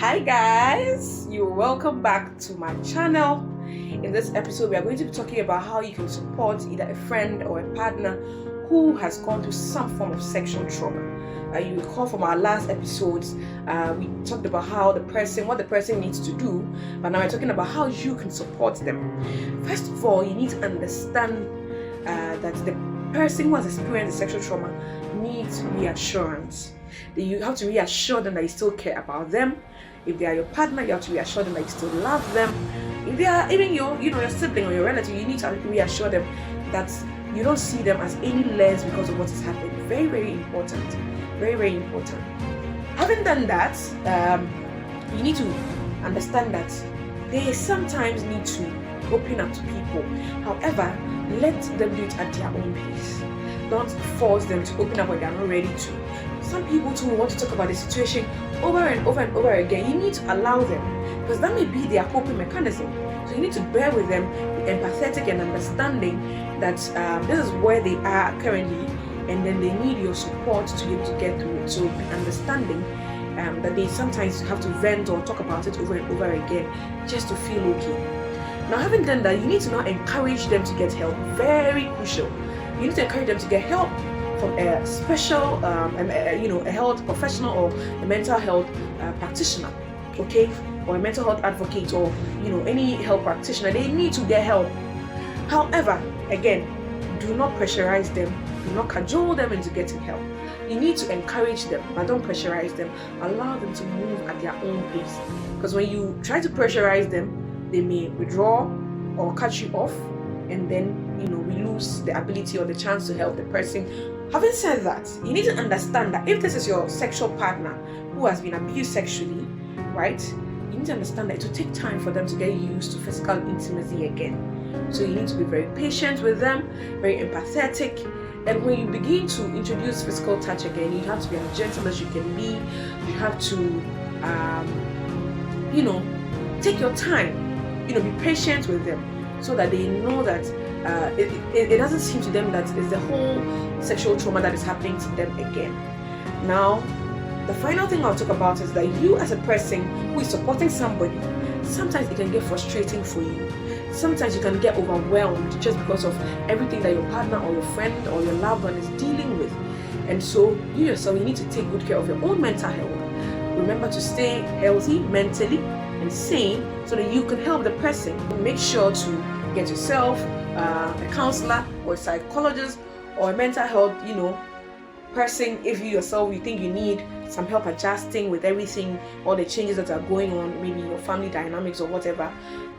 Hi guys, you're welcome back to my channel. In this episode we are going to be talking about how you can support either a friend or a partner who has gone through some form of sexual trauma. You recall from our last episodes, we talked about what the person needs to do, but now we're talking about how you can support them. First of all, you need to understand that the person who has experienced sexual trauma needs reassurance. You have to reassure them that you still care about them. If they are your partner, you have to reassure them that you still love them. If they are even your sibling or your relative, you need to reassure them that you don't see them as any less because of what is happening. Very, very important. Very, very important. Having done that, you need to understand that they sometimes need to open up to people. However, let them do it at their own pace. Don't force them to open up when they are not ready to. Some people too want to talk about the situation over and over and over again. You need to allow them, because that may be their coping mechanism. So you need to bear with them, be empathetic and understanding that this is where they are currently, and then they need your support to be able to get through it. So be understanding that they sometimes have to vent or talk about it over and over again just to feel okay. Now, having done that, you need to now encourage them to get help. Very crucial. You need to encourage them to get help from a special, a health professional or a mental health practitioner, okay, or a mental health advocate, or any health practitioner. They need to get help. However, again, do not pressurize them. Do not cajole them into getting help. You need to encourage them, but don't pressurize them. Allow them to move at their own pace. Because when you try to pressurize them, they may withdraw or cut you off, and then we lose the ability or the chance to help the person. Having said that, you need to understand that if this is your sexual partner who has been abused sexually, right, you need to understand that it will take time for them to get used to physical intimacy again. So you need to be very patient with them, very empathetic, and when you begin to introduce physical touch again, you have to be as gentle as you can be. You have to take your time, be patient with them, so that they know that it doesn't seem to them that it's the whole sexual trauma that is happening to them again. Now, the final thing I'll talk about is that you as a person who is supporting somebody, sometimes it can get frustrating for you. Sometimes you can get overwhelmed just because of everything that your partner or your friend or your loved one is dealing with. And so you yourself, you need to take good care of your own mental health. Remember to stay healthy mentally and sane so that you can help the person. Make sure to get yourself a counselor or a psychologist or a mental health person if you think you need some help adjusting with everything, all the changes that are going on, maybe your family dynamics or whatever.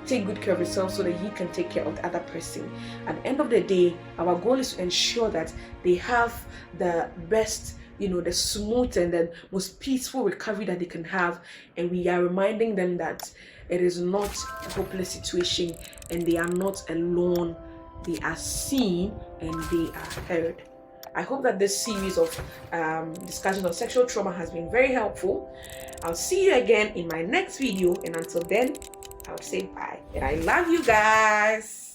Take good care of yourself so that you can take care of the other person. At the end of the day, our goal is to ensure that they have the best, the smooth and the most peaceful recovery that they can have. And we are reminding them that it is not a hopeless situation and they are not alone. They are seen and they are heard. I hope that this series of discussions on sexual trauma has been very helpful. I'll see you again in my next video, and until then, I would say bye. And I love you guys.